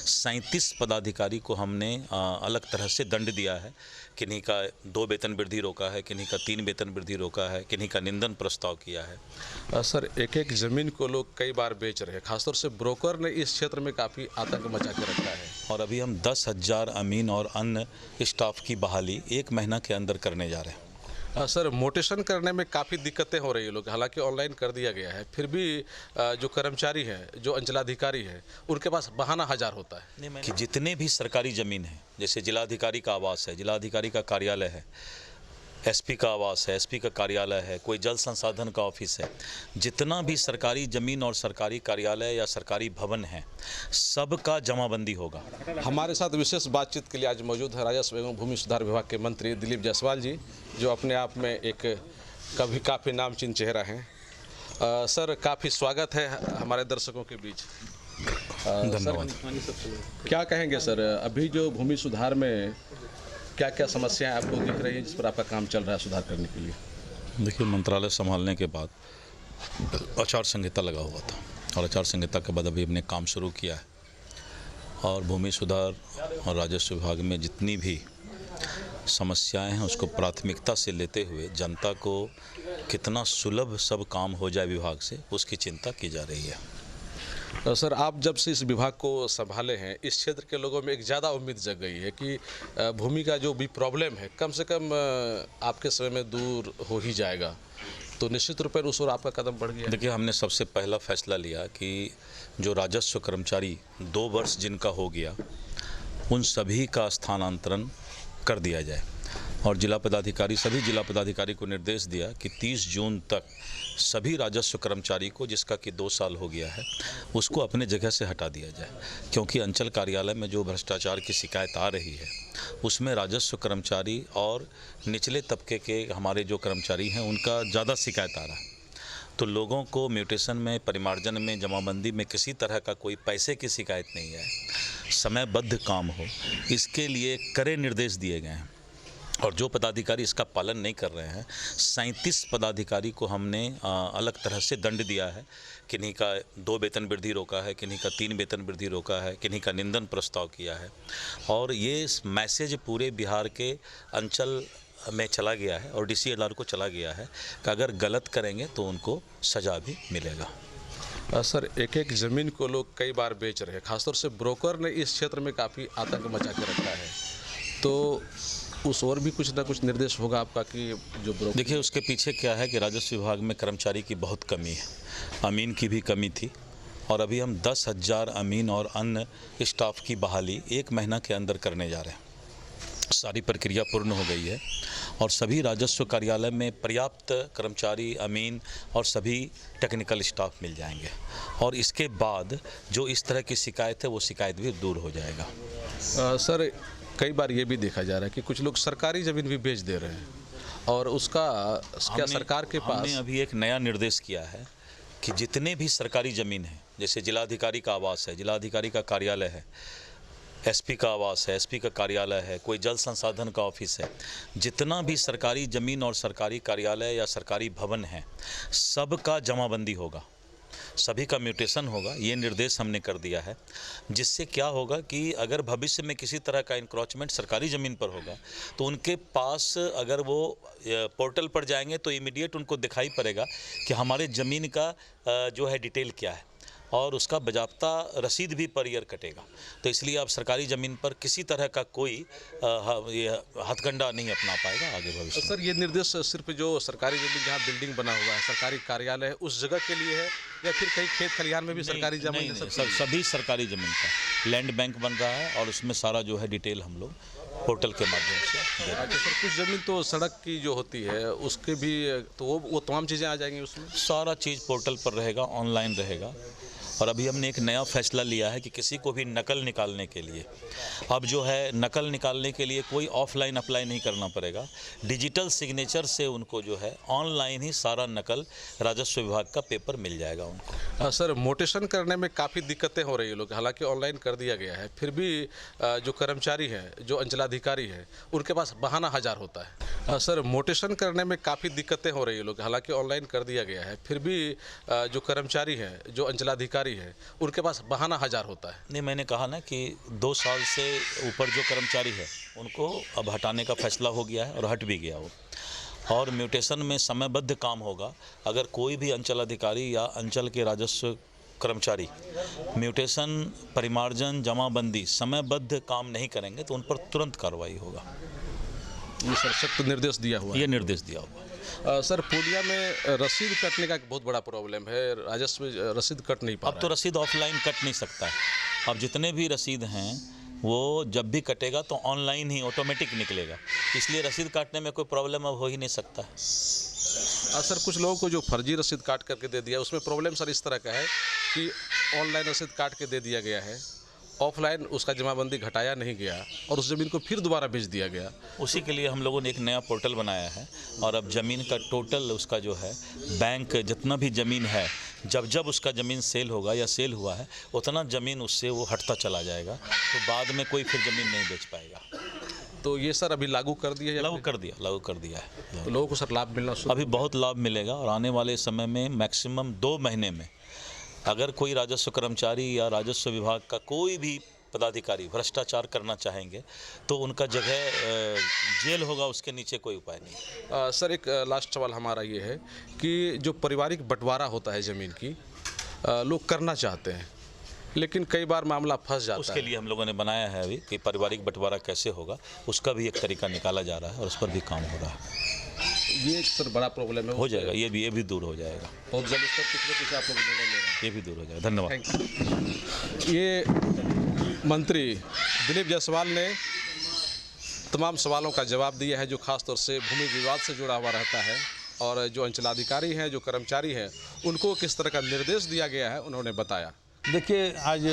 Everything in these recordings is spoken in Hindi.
37 पदाधिकारी को हमने अलग तरह से दंड दिया है। किन्हीं का 2 वेतन वृद्धि रोका है, किन्हीं का 3 वेतन वृद्धि रोका है, किन्हीं का निंदन प्रस्ताव किया है। सर, एक ज़मीन को लोग कई बार बेच रहे हैं, खासतौर से ब्रोकर ने इस क्षेत्र में काफ़ी आतंक मचा के रखा है। और अभी हम 10,000 अमीन और अन्य स्टाफ की बहाली 1 महीना के अंदर करने जा रहे हैं। सर, मोटेशन करने में काफ़ी दिक्कतें हो रही है लोग, हालांकि ऑनलाइन कर दिया गया है, फिर भी जो कर्मचारी हैं, जो अंचलाधिकारी हैं, उनके पास बहाना हज़ार होता है कि जितने भी सरकारी ज़मीन है, जैसे जिलाधिकारी का आवास है, जिलाधिकारी का कार्यालय है, एसपी का आवास है, एसपी का कार्यालय है, कोई जल संसाधन का ऑफिस है, जितना भी सरकारी ज़मीन और सरकारी कार्यालय या सरकारी भवन है, सब का जमाबंदी होगा। हमारे साथ विशेष बातचीत के लिए आज मौजूद है राजस्व एवं भूमि सुधार विभाग के मंत्री दिलीप जायसवाल जी, जो अपने आप में एक कभी काफ़ी नामचीन चेहरा हैं। सर, काफ़ी स्वागत है हमारे दर्शकों के बीच। धन्यवाद। क्या कहेंगे सर, अभी जो भूमि सुधार में क्या क्या समस्याएं आपको दिख रही हैं जिस पर आपका काम चल रहा है सुधार करने के लिए? देखिए, मंत्रालय संभालने के बाद आचार संहिता लगा हुआ था और आचार संहिता के बाद अभी हमने काम शुरू किया है और भूमि सुधार और राजस्व विभाग में जितनी भी समस्याएं हैं उसको प्राथमिकता से लेते हुए जनता को कितना सुलभ सब काम हो जाए विभाग से, उसकी चिंता की जा रही है। सर, आप जब से इस विभाग को संभाले हैं, इस क्षेत्र के लोगों में एक ज़्यादा उम्मीद जग गई है कि भूमि का जो भी प्रॉब्लम है कम से कम आपके समय में दूर हो ही जाएगा, तो निश्चित रूप से उस ओर आपका कदम बढ़ गया। देखिए, हमने सबसे पहला फैसला लिया कि जो राजस्व कर्मचारी 2 वर्ष जिनका हो गया, उन सभी का स्थानांतरण कर दिया जाए और सभी जिला पदाधिकारी को निर्देश दिया कि 30 जून तक सभी राजस्व कर्मचारी को जिसका कि 2 साल हो गया है उसको अपने जगह से हटा दिया जाए, क्योंकि अंचल कार्यालय में जो भ्रष्टाचार की शिकायत आ रही है उसमें राजस्व कर्मचारी और निचले तबके के हमारे जो कर्मचारी हैं उनका ज़्यादा शिकायत आ रहा है। तो लोगों को म्यूटेशन में, परिमार्जन में, जमाबंदी में किसी तरह का कोई पैसे की शिकायत नहीं है, समयबद्ध काम हो, इसके लिए कड़े निर्देश दिए गए हैं और जो पदाधिकारी इसका पालन नहीं कर रहे हैं, 37 पदाधिकारी को हमने अलग तरह से दंड दिया है। किन्हीं का 2 वेतन वृद्धि रोका है, किन्हीं का 3 वेतन वृद्धि रोका है, किन्हीं का निंदन प्रस्ताव किया है और ये मैसेज पूरे बिहार के अंचल में चला गया है और DCLR को चला गया है कि अगर गलत करेंगे तो उनको सज़ा भी मिलेगा। सर, एक ज़मीन को लोग कई बार बेच रहे हैं, खासतौर से ब्रोकर ने इस क्षेत्र में काफ़ी आतंक मचा के रखा है, तो उस और भी कुछ ना कुछ निर्देश होगा आपका कि जो ब्रोकर? देखिए, उसके पीछे क्या है कि राजस्व विभाग में कर्मचारी की बहुत कमी है, अमीन की भी कमी थी और अभी हम 10,000 अमीन और अन्य स्टाफ की बहाली 1 महीना के अंदर करने जा रहे हैं। सारी प्रक्रिया पूर्ण हो गई है और सभी राजस्व कार्यालय में पर्याप्त कर्मचारी, अमीन और सभी टेक्निकल स्टाफ मिल जाएंगे और इसके बाद जो इस तरह की शिकायत है वो शिकायत भी दूर हो जाएगा। सर, कई बार ये भी देखा जा रहा है कि कुछ लोग सरकारी ज़मीन भी बेच दे रहे हैं और उसका क्या सरकार के पास? हमने अभी एक नया निर्देश किया है कि जितने भी सरकारी ज़मीन है, जैसे जिलाधिकारी का आवास है, जिलाधिकारी का कार्यालय है, एसपी का आवास है, एसपी का कार्यालय है, कोई जल संसाधन का ऑफिस है, जितना भी सरकारी ज़मीन और सरकारी कार्यालय या सरकारी भवन है, सब का जमाबंदी होगा, सभी का म्यूटेशन होगा। ये निर्देश हमने कर दिया है, जिससे क्या होगा कि अगर भविष्य में किसी तरह का इंक्रोचमेंट सरकारी ज़मीन पर होगा तो उनके पास अगर वो पोर्टल पर जाएंगे तो इमीडिएट उनको दिखाई पड़ेगा कि हमारे ज़मीन का जो है डिटेल क्या है और उसका बाज़ाब्ता रसीद भी पर ईयर कटेगा। तो इसलिए अब सरकारी ज़मीन पर किसी तरह का कोई हथकंडा नहीं अपना पाएगा आगे भविष्य में। सर, ये निर्देश सिर्फ जो सरकारी ज़मीन जहाँ बिल्डिंग बना हुआ है, सरकारी कार्यालय है, उस जगह के लिए है या फिर कहीं खेत खलिहान में भी सरकारी ज़मीन है? सभी सरकारी ज़मीन का लैंड बैंक बन रहा है और उसमें सारा जो है डिटेल हम लोग पोर्टल के माध्यम से। अच्छा सर, कुछ ज़मीन तो सड़क की जो होती है उसके भी तो वो तमाम चीज़ें आ जाएंगी उसमें? सारा चीज़ पोर्टल पर रहेगा, ऑनलाइन रहेगा और अभी हमने एक नया फैसला लिया है कि किसी को भी नकल निकालने के लिए अब जो है नकल निकालने के लिए कोई ऑफलाइन अप्लाई नहीं करना पड़ेगा, डिजिटल सिग्नेचर से उनको जो है ऑनलाइन ही सारा नकल राजस्व विभाग का पेपर मिल जाएगा उनको। सर, मोटेशन करने में काफ़ी दिक्कतें हो रही है लोग, हालांकि ऑनलाइन कर दिया गया है, फिर भी जो कर्मचारी हैं, जो अंचलाधिकारी हैं, उनके पास बहाना हज़ार होता है। सर, मोटेशन करने में काफ़ी दिक्कतें हो रही है लोग, हालांकि ऑनलाइन कर दिया गया है, फिर भी जो कर्मचारी हैं, जो अंचलाधिकारी कर्मचारी है उनके पास बहाना हज़ार होता है। नहीं, मैंने कहा ना कि 2 साल से ऊपर जो कर्मचारी है उनको अब हटाने का फैसला हो गया है और हट भी गया वो। और म्यूटेशन में समयबद्ध काम होगा। अगर कोई भी अंचल अधिकारी या अंचल के राजस्व कर्मचारी म्यूटेशन, परिमार्जन, जमाबंदी समयबद्ध काम नहीं करेंगे तो उन पर तुरंत कार्रवाई होगा। ये सर सख्त निर्देश दिया हुआ है। ये निर्देश दिया हुआ। सर पूर्णिया में रसीद कटने का एक बहुत बड़ा प्रॉब्लम है, राजस्व रसीद कट नहीं पा अब तो रसीद ऑफलाइन कट नहीं सकता है। अब जितने भी रसीद हैं वो जब भी कटेगा तो ऑनलाइन ही ऑटोमेटिक निकलेगा, इसलिए रसीद काटने में कोई प्रॉब्लम अब हो ही नहीं सकता है। सर कुछ लोगों को जो फर्जी रसीद काट करके दे दिया उसमें प्रॉब्लम सर इस तरह का है कि ऑनलाइन रसीद काट के दे दिया गया है, ऑफलाइन उसका जमाबंदी घटाया नहीं गया और उस ज़मीन को फिर दोबारा बेच दिया गया। उसी के लिए हम लोगों ने एक नया पोर्टल बनाया है और अब ज़मीन का टोटल उसका जो है बैंक जितना भी ज़मीन है, जब जब उसका ज़मीन सेल होगा या सेल हुआ है उतना ज़मीन उससे वो हटता चला जाएगा, तो बाद में कोई फिर ज़मीन नहीं बेच पाएगा। तो ये सर अभी लागू कर दिया है? लागू कर दिया है। तो लोगों को सर लाभ मिलना शुरू? अभी बहुत लाभ मिलेगा और आने वाले समय में मैक्सिमम 2 महीने में अगर कोई राजस्व कर्मचारी या राजस्व विभाग का कोई भी पदाधिकारी भ्रष्टाचार करना चाहेंगे तो उनका जगह जेल होगा, उसके नीचे कोई उपाय नहीं। सर एक लास्ट सवाल हमारा ये है कि जो पारिवारिक बंटवारा होता है ज़मीन की, लोग करना चाहते हैं लेकिन कई बार मामला फंस जाता है। उसके लिए हम लोगों ने बनाया है अभी कि पारिवारिक बंटवारा कैसे होगा, उसका भी एक तरीका निकाला जा रहा है और उस पर भी काम हो रहा है। ये एक सर बड़ा प्रॉब्लम है। हो जाएगा, ये भी दूर हो जाएगा। बहुत जल्द सर कुछ न कुछ आप लोग निर्णय ले रहे हैं। ये भी दूर हो जाएगा। धन्यवाद। ये मंत्री दिलीप जायसवाल ने तमाम सवालों का जवाब दिया है जो खासतौर से भूमि विवाद से जुड़ा हुआ रहता है, और जो अंचलाधिकारी हैं, जो कर्मचारी हैं, उनको किस तरह का निर्देश दिया गया है उन्होंने बताया। देखिए, आज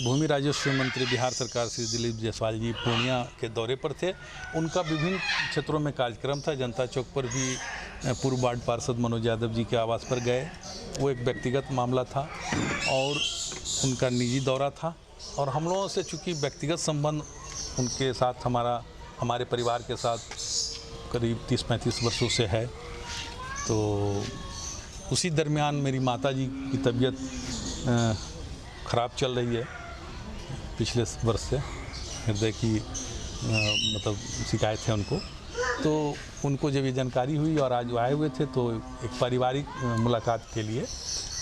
भूमि राजस्व मंत्री बिहार सरकार श्री दिलीप जायसवाल जी पूर्णिया के दौरे पर थे। उनका विभिन्न क्षेत्रों में कार्यक्रम था। जनता चौक पर भी पूर्व वार्ड पार्षद मनोज यादव जी के आवास पर गए। वो एक व्यक्तिगत मामला था और उनका निजी दौरा था, और हम लोगों से चूँकि व्यक्तिगत संबंध उनके साथ हमारे परिवार के साथ करीब 30-35 वर्षों से है, तो उसी दरमियान मेरी माता जी की तबीयत ख़राब चल रही है पिछले वर्ष से, हृदय की मतलब शिकायत है उनको। तो उनको जब ये जानकारी हुई और आज वो आए हुए थे, तो एक पारिवारिक मुलाकात के लिए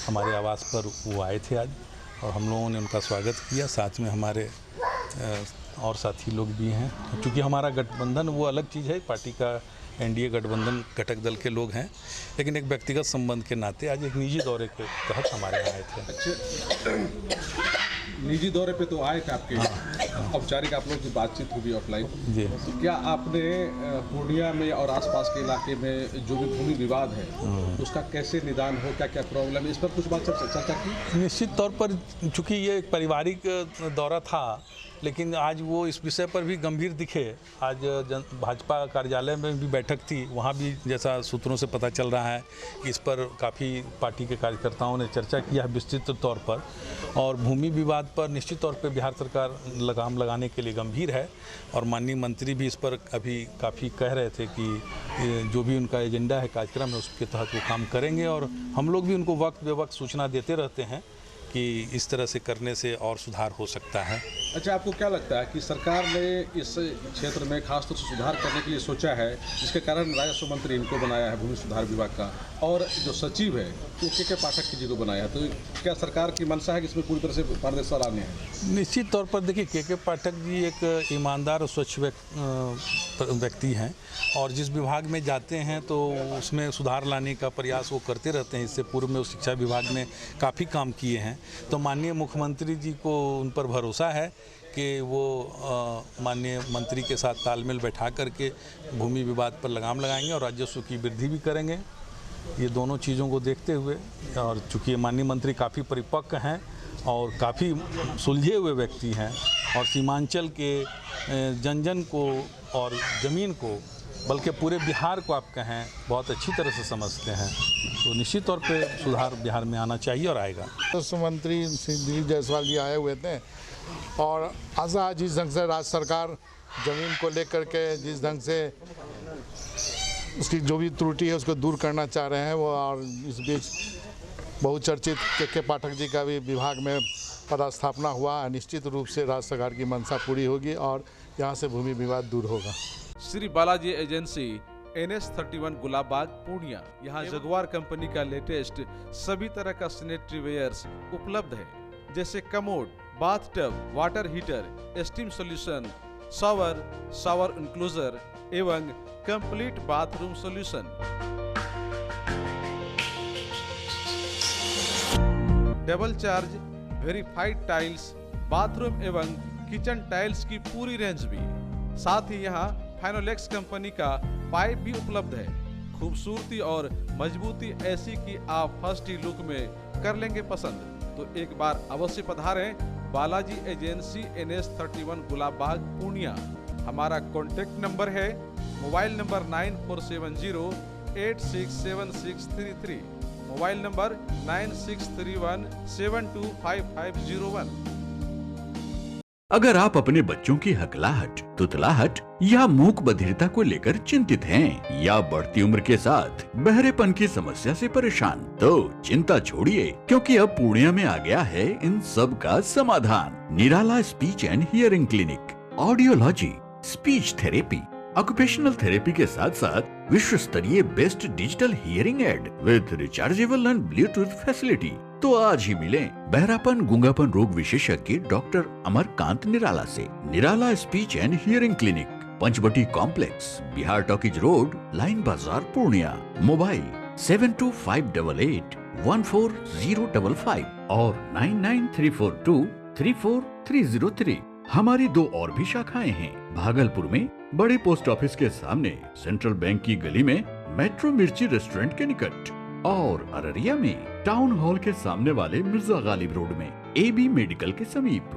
हमारे आवास पर वो आए थे आज, और हम लोगों ने उनका स्वागत किया। साथ में हमारे और साथी लोग भी हैं। क्योंकि हमारा गठबंधन वो अलग चीज़ है, पार्टी का एनडीए गठबंधन घटक दल के लोग हैं, लेकिन एक व्यक्तिगत संबंध के नाते आज एक निजी दौरे के तहत हमारे यहाँ आए थे। अच्छा, निजी दौरे पे तो आए थे आपके? हाँ। औपचारिक आप लोग की बातचीत हुई ऑफलाइन जी। तो क्या आपने पूर्णिया में और आसपास के इलाके में जो भी भूमि विवाद है उसका कैसे निदान हो, क्या क्या प्रॉब्लम है, इस पर कुछ बात चर्चा की? निश्चित तौर पर, चूँकि ये एक पारिवारिक दौरा था, लेकिन आज वो इस विषय पर भी गंभीर दिखे। आज भाजपा कार्यालय में भी बैठक थी, वहाँ भी जैसा सूत्रों से पता चल रहा है इस पर काफ़ी पार्टी के कार्यकर्ताओं ने चर्चा किया है विस्तृत तौर पर। और भूमि विवाद पर निश्चित तौर पर बिहार सरकार लगाम लगाने के लिए गंभीर है, और माननीय मंत्री भी इस पर अभी काफ़ी कह रहे थे कि जो भी उनका एजेंडा है, कार्यक्रम है, उसके तहत वो काम करेंगे। और हम लोग भी उनको वक्त बे वक्त सूचना देते रहते हैं कि इस तरह से करने से और सुधार हो सकता है। अच्छा, आपको क्या लगता है कि सरकार ने इस क्षेत्र में खासतौर से सुधार करने के लिए सोचा है, जिसके कारण राजस्व मंत्री इनको बनाया है भूमि सुधार विभाग का, और जो सचिव है वो के पाठक जी को बनाया है, तो क्या सरकार की मंशा है कि इसमें पूरी तरह से पारदर्शिता लानी है? निश्चित तौर पर देखिए, के पाठक जी एक ईमानदार और स्वच्छ व्यक्ति हैं, और जिस विभाग में जाते हैं तो उसमें सुधार लाने का प्रयास वो करते रहते हैं। इससे पूर्व में शिक्षा विभाग में काफ़ी काम किए हैं, तो माननीय मुख्यमंत्री जी को उन पर भरोसा है कि वो माननीय मंत्री के साथ तालमेल बैठा करके भूमि विवाद पर लगाम लगाएंगे और राजस्व की वृद्धि भी करेंगे। ये दोनों चीज़ों को देखते हुए, और चूँकि माननीय मंत्री काफ़ी परिपक्व हैं और काफ़ी सुलझे हुए व्यक्ति हैं, और सीमांचल के जन जन को और ज़मीन को, बल्कि पूरे बिहार को आप कहें, बहुत अच्छी तरह से समझते हैं, तो निश्चित तौर पे सुधार बिहार में आना चाहिए और आएगा। राजस्व मंत्री श्री दिलीप जायसवाल जी आए हुए थे, और आशा है जिस ढंग से राज्य सरकार ज़मीन को लेकर के जिस ढंग से उसकी जो भी त्रुटि है उसको दूर करना चाह रहे हैं वो, और इस बीच बहुचर्चित के पाठक जी का भी विभाग में पदस्थापना हुआ। निश्चित रूप से राज्य सरकार की मंशा पूरी होगी और यहाँ से भूमि विवाद दूर होगा। Shri Balaji agency NS31 Gulabbagh Purnia. यहाँ जगुआर कंपनी का लेटेस्ट सभी तरह का सैनिटरी वेयर्स उपलब्ध है, जैसे commode, bathtub, water heater, steam solution, shower enclosure एवं complete bathroom solution. Double charge verified tiles, bathroom एवं किचन टाइल्स की पूरी रेंज भी। साथ ही यहाँ फाइनोलेक्स कंपनी का पाइप भी उपलब्ध है। खूबसूरती और मजबूती ऐसी कि आप फर्स्ट ही लुक में कर लेंगे पसंद। तो एक बार अवश्य पधारें बालाजी एजेंसी NS31 गुलाबबाग पूर्णिया। हमारा कॉन्टेक्ट नंबर है मोबाइल नंबर 9470867633, मोबाइल नंबर 9631725501। अगर आप अपने बच्चों की हकलाहट, तुतलाहट या मूक बधिरता को लेकर चिंतित हैं या बढ़ती उम्र के साथ बहरेपन की समस्या से परेशान, तो चिंता छोड़िए, क्योंकि अब पूर्णिया में आ गया है इन सब का समाधान। Nirala speech and hearing clinic, audiology, speech therapy, occupational therapy के साथ साथ विश्व स्तरीय best digital hearing aid with rechargeable and Bluetooth facility. तो आज ही मिलें बहरापन गूंगापन रोग विशेषज्ञ डॉक्टर अमरकांत निराला से। Nirala speech and hearing clinic, Panchvati complex, Bihar talkies road, line Bazar, Purnia. Mobile 7258814055 और 9934234303। हमारी 2 और भी शाखाएं हैं। भागलपुर में बड़े पोस्ट ऑफिस के सामने, सेंट्रल बैंक की गली में, मेट्रो मिर्ची रेस्टोरेंट के निकट, और अररिया में टाउन हॉल के सामने वाले मिर्जा गालिब रोड में AB मेडिकल के समीप।